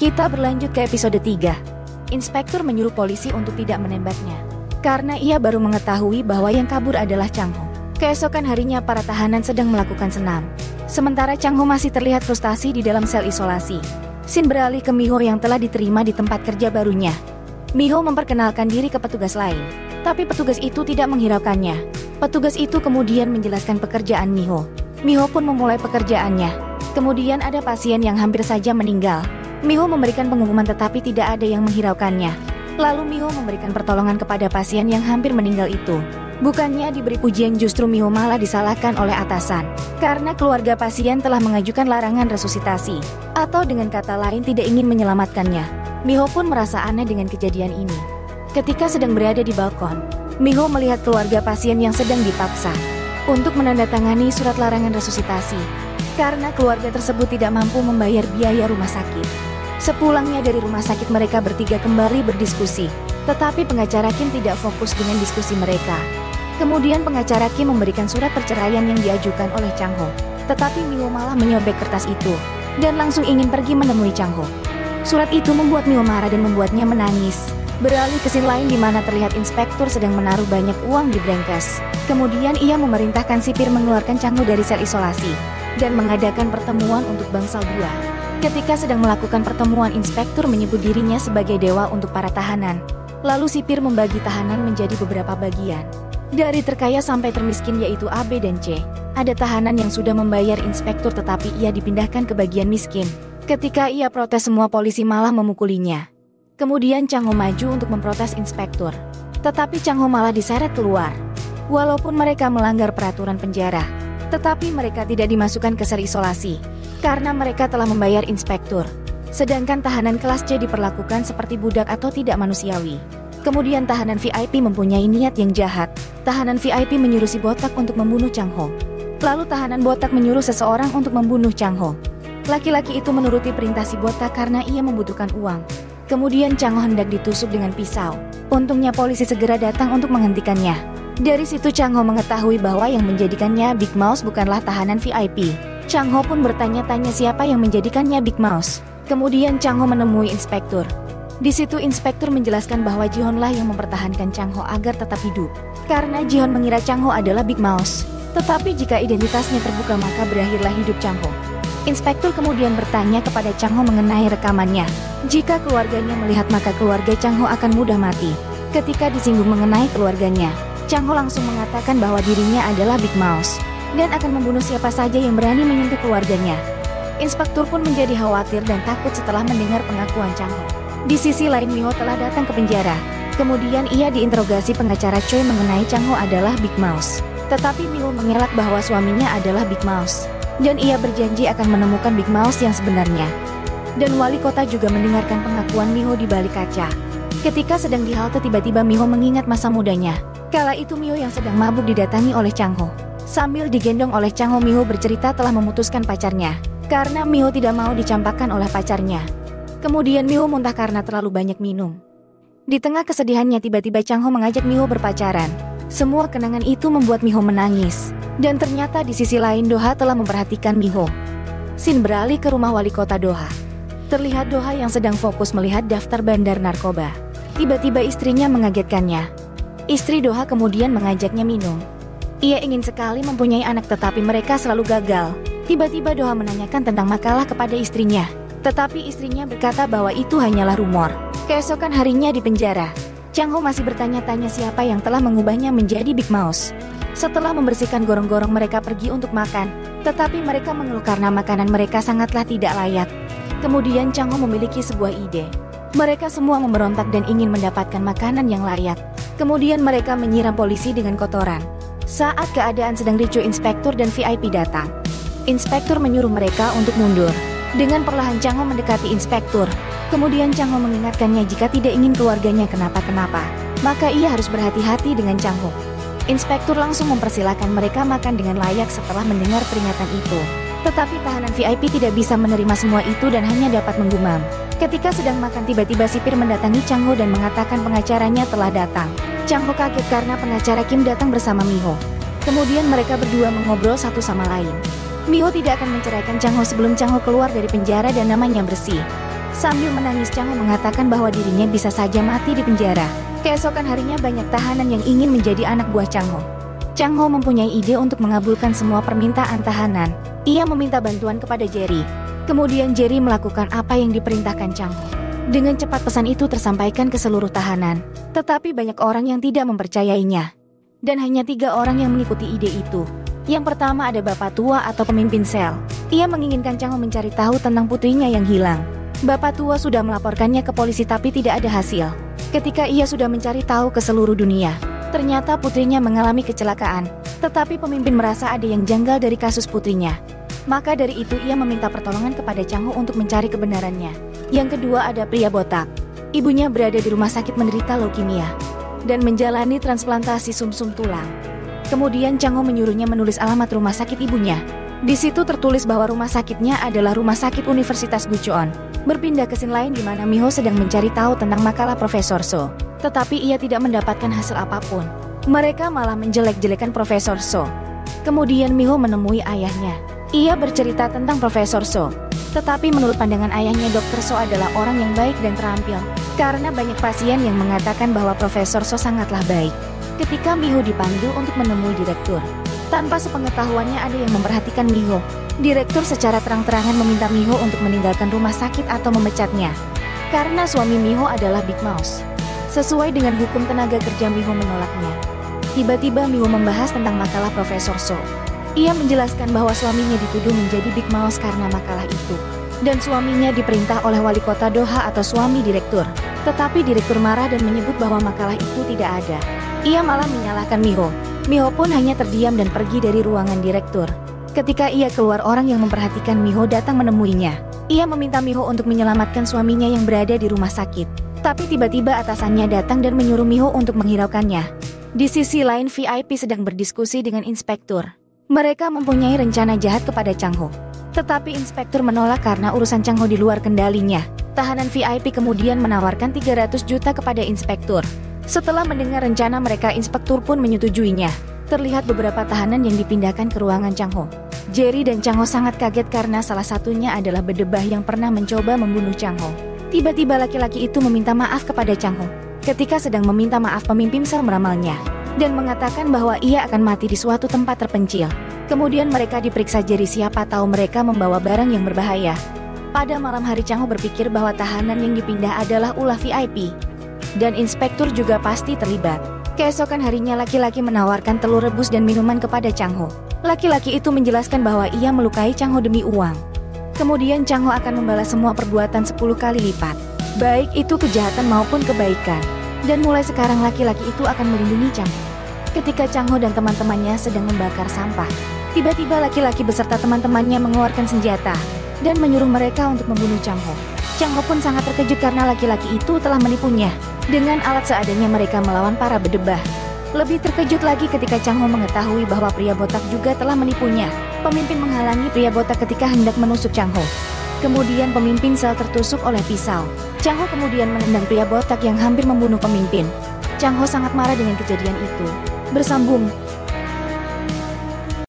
Kita berlanjut ke episode 3. Inspektur menyuruh polisi untuk tidak menembaknya, karena ia baru mengetahui bahwa yang kabur adalah Chang Ho. Keesokan harinya para tahanan sedang melakukan senam. Sementara Chang Ho masih terlihat frustasi di dalam sel isolasi. Scene beralih ke Miho yang telah diterima di tempat kerja barunya. Miho memperkenalkan diri ke petugas lain, tapi petugas itu tidak menghiraukannya. Petugas itu kemudian menjelaskan pekerjaan Miho. Miho pun memulai pekerjaannya. Kemudian ada pasien yang hampir saja meninggal. Miho memberikan pengumuman tetapi tidak ada yang menghiraukannya. Lalu Miho memberikan pertolongan kepada pasien yang hampir meninggal itu. Bukannya diberi pujian, justru Miho malah disalahkan oleh atasan. Karena keluarga pasien telah mengajukan larangan resusitasi. Atau dengan kata lain tidak ingin menyelamatkannya. Miho pun merasa aneh dengan kejadian ini. Ketika sedang berada di balkon, Miho melihat keluarga pasien yang sedang dipaksa untuk menandatangani surat larangan resusitasi. Karena keluarga tersebut tidak mampu membayar biaya rumah sakit. Sepulangnya dari rumah sakit, mereka bertiga kembali berdiskusi. Tetapi pengacara Kim tidak fokus dengan diskusi mereka. Kemudian pengacara Kim memberikan surat perceraian yang diajukan oleh Chang Ho. Tetapi Miho malah menyobek kertas itu dan langsung ingin pergi menemui Chang Ho. Surat itu membuat Miho marah dan membuatnya menangis. Beralih ke scene lain di mana terlihat inspektur sedang menaruh banyak uang di brankas. Kemudian ia memerintahkan sipir mengeluarkan Chang Ho dari sel isolasi dan mengadakan pertemuan untuk bangsal buah. Ketika sedang melakukan pertemuan, inspektur menyebut dirinya sebagai dewa untuk para tahanan. Lalu sipir membagi tahanan menjadi beberapa bagian. Dari terkaya sampai termiskin, yaitu A, B, dan C. Ada tahanan yang sudah membayar inspektur tetapi ia dipindahkan ke bagian miskin. Ketika ia protes, semua polisi malah memukulinya. Kemudian Chang Ho maju untuk memprotes inspektur. Tetapi Chang Ho malah diseret keluar. Walaupun mereka melanggar peraturan penjara, tetapi mereka tidak dimasukkan ke sel isolasi karena mereka telah membayar inspektur. Sedangkan tahanan kelas C diperlakukan seperti budak atau tidak manusiawi. Kemudian tahanan VIP mempunyai niat yang jahat. Tahanan VIP menyuruh si botak untuk membunuh Chang Ho. Lalu tahanan botak menyuruh seseorang untuk membunuh Chang Ho. Laki-laki itu menuruti perintah si botak karena ia membutuhkan uang. Kemudian Chang Ho hendak ditusuk dengan pisau. Untungnya polisi segera datang untuk menghentikannya. Dari situ Chang Ho mengetahui bahwa yang menjadikannya Big Mouse bukanlah tahanan VIP. Chang Ho pun bertanya-tanya siapa yang menjadikannya Big Mouse. Kemudian Chang Ho menemui inspektur. Di situ inspektur menjelaskan bahwa Ji-Hon lah yang mempertahankan Chang Ho agar tetap hidup. Karena Ji-Hon mengira Chang Ho adalah Big Mouse. Tetapi jika identitasnya terbuka maka berakhirlah hidup Chang Ho. Inspektur kemudian bertanya kepada Chang Ho mengenai rekamannya. Jika keluarganya melihat maka keluarga Chang Ho akan mudah mati. Ketika disinggung mengenai keluarganya, Chang Ho langsung mengatakan bahwa dirinya adalah Big Mouse dan akan membunuh siapa saja yang berani menyentuh keluarganya. Inspektur pun menjadi khawatir dan takut setelah mendengar pengakuan Chang Ho. Di sisi lain, Miho telah datang ke penjara. Kemudian ia diinterogasi pengacara Choi mengenai Chang Ho adalah Big Mouse. Tetapi Miho mengelak bahwa suaminya adalah Big Mouse. Dan ia berjanji akan menemukan Big Mouse yang sebenarnya. Dan wali kota juga mendengarkan pengakuan Miho di balik kaca. Ketika sedang di halte, tiba-tiba Miho mengingat masa mudanya. Kala itu Miho yang sedang mabuk didatangi oleh Chang Ho. Sambil digendong oleh Chang Ho, Miho bercerita telah memutuskan pacarnya. Karena Miho tidak mau dicampakkan oleh pacarnya. Kemudian Miho muntah karena terlalu banyak minum. Di tengah kesedihannya tiba-tiba Chang Ho mengajak Miho berpacaran. Semua kenangan itu membuat Miho menangis. Dan ternyata di sisi lain Doha telah memperhatikan Miho. Scene beralih ke rumah wali kota Doha. Terlihat Doha yang sedang fokus melihat daftar bandar narkoba. Tiba-tiba istrinya mengagetkannya. Istri Doha kemudian mengajaknya minum. Ia ingin sekali mempunyai anak tetapi mereka selalu gagal. Tiba-tiba Doha menanyakan tentang makalah kepada istrinya. Tetapi istrinya berkata bahwa itu hanyalah rumor. Keesokan harinya di penjara, Chang Ho masih bertanya-tanya siapa yang telah mengubahnya menjadi Big Mouse. Setelah membersihkan gorong-gorong mereka pergi untuk makan. Tetapi mereka mengeluh karena makanan mereka sangatlah tidak layak. Kemudian Chang Ho memiliki sebuah ide. Mereka semua memberontak dan ingin mendapatkan makanan yang layak. Kemudian mereka menyiram polisi dengan kotoran. Saat keadaan sedang ricuh, inspektur dan VIP datang. Inspektur menyuruh mereka untuk mundur. Dengan perlahan Chang Ho mendekati inspektur. Kemudian Chang Ho mengingatkannya jika tidak ingin keluarganya kenapa-kenapa, maka ia harus berhati-hati dengan Chang Ho. Inspektur langsung mempersilahkan mereka makan dengan layak setelah mendengar peringatan itu. Tetapi tahanan VIP tidak bisa menerima semua itu dan hanya dapat menggumam. Ketika sedang makan tiba-tiba sipir mendatangi Chang Ho dan mengatakan pengacaranya telah datang. Chang Ho kaget karena pengacara Kim datang bersama Miho. Kemudian mereka berdua mengobrol satu sama lain. Miho tidak akan menceraikan Chang Ho sebelum Chang Ho keluar dari penjara dan namanya bersih. Sambil menangis, Chang Ho mengatakan bahwa dirinya bisa saja mati di penjara. Keesokan harinya banyak tahanan yang ingin menjadi anak buah Chang Ho. Chang Ho mempunyai ide untuk mengabulkan semua permintaan tahanan. Ia meminta bantuan kepada Jerry. Kemudian Jerry melakukan apa yang diperintahkan Chang Ho. Dengan cepat pesan itu tersampaikan ke seluruh tahanan. Tetapi banyak orang yang tidak mempercayainya. Dan hanya 3 orang yang mengikuti ide itu. Yang pertama ada bapak tua atau pemimpin sel. Ia menginginkan Chang Ho mencari tahu tentang putrinya yang hilang. Bapak tua sudah melaporkannya ke polisi tapi tidak ada hasil. Ketika ia sudah mencari tahu ke seluruh dunia, ternyata putrinya mengalami kecelakaan. Tetapi pemimpin merasa ada yang janggal dari kasus putrinya. Maka dari itu ia meminta pertolongan kepada Chang Ho untuk mencari kebenarannya. Yang kedua ada pria botak. Ibunya berada di rumah sakit menderita leukemia dan menjalani transplantasi sumsum tulang. Kemudian Chang Ho menyuruhnya menulis alamat rumah sakit ibunya. Di situ tertulis bahwa rumah sakitnya adalah Rumah Sakit Universitas Gucheon. Berpindah ke scene lain di mana Miho sedang mencari tahu tentang makalah Profesor So. Tetapi ia tidak mendapatkan hasil apapun. Mereka malah menjelek-jelekan Profesor So. Kemudian Miho menemui ayahnya. Ia bercerita tentang Profesor So. Tetapi menurut pandangan ayahnya, Dr. So adalah orang yang baik dan terampil. Karena banyak pasien yang mengatakan bahwa Profesor So sangatlah baik. Ketika Miho dipanggil untuk menemui direktur, tanpa sepengetahuannya ada yang memperhatikan Miho. Direktur secara terang-terangan meminta Miho untuk meninggalkan rumah sakit atau memecatnya. Karena suami Miho adalah Big Mouse. Sesuai dengan hukum tenaga kerja, Miho menolaknya. Tiba-tiba Miho membahas tentang makalah Profesor So. Ia menjelaskan bahwa suaminya dituduh menjadi Big Mouse karena makalah itu. Dan suaminya diperintah oleh wali kota Doha atau suami direktur. Tetapi direktur marah dan menyebut bahwa makalah itu tidak ada. Ia malah menyalahkan Miho. Miho pun hanya terdiam dan pergi dari ruangan direktur. Ketika ia keluar, orang yang memperhatikan Miho datang menemuinya. Ia meminta Miho untuk menyelamatkan suaminya yang berada di rumah sakit. Tapi tiba-tiba atasannya datang dan menyuruh Miho untuk menghiraukannya. Di sisi lain, VIP sedang berdiskusi dengan inspektur. Mereka mempunyai rencana jahat kepada Chang Ho. Tetapi inspektur menolak karena urusan Chang Ho di luar kendalinya. Tahanan VIP kemudian menawarkan 300 juta kepada inspektur. Setelah mendengar rencana mereka, inspektur pun menyetujuinya. Terlihat beberapa tahanan yang dipindahkan ke ruangan Chang Ho. Jerry dan Chang Ho sangat kaget karena salah satunya adalah bedebah yang pernah mencoba membunuh Chang Ho. Tiba-tiba laki-laki itu meminta maaf kepada Chang Ho. Ketika sedang meminta maaf, pemimpin sel meramalnya dan mengatakan bahwa ia akan mati di suatu tempat terpencil. Kemudian mereka diperiksa Jerry, siapa tahu mereka membawa barang yang berbahaya. Pada malam hari, Chang Ho berpikir bahwa tahanan yang dipindah adalah ulah VIP. Dan inspektur juga pasti terlibat. Keesokan harinya laki-laki menawarkan telur rebus dan minuman kepada Chang Ho. Laki-laki itu menjelaskan bahwa ia melukai Chang Ho demi uang. Kemudian Chang Ho akan membalas semua perbuatan 10 kali lipat, baik itu kejahatan maupun kebaikan. Dan mulai sekarang laki-laki itu akan melindungi Chang Ho. Ketika Chang Ho dan teman-temannya sedang membakar sampah, tiba-tiba laki-laki beserta teman-temannya mengeluarkan senjata dan menyuruh mereka untuk membunuh Chang Ho. Chang Ho pun sangat terkejut karena laki-laki itu telah menipunya. Dengan alat seadanya mereka melawan para bedebah. Lebih terkejut lagi ketika Chang Ho mengetahui bahwa pria botak juga telah menipunya. Pemimpin menghalangi pria botak ketika hendak menusuk Chang Ho. Kemudian pemimpin sel tertusuk oleh pisau. Chang Ho kemudian menendang pria botak yang hampir membunuh pemimpin. Chang Ho sangat marah dengan kejadian itu. Bersambung,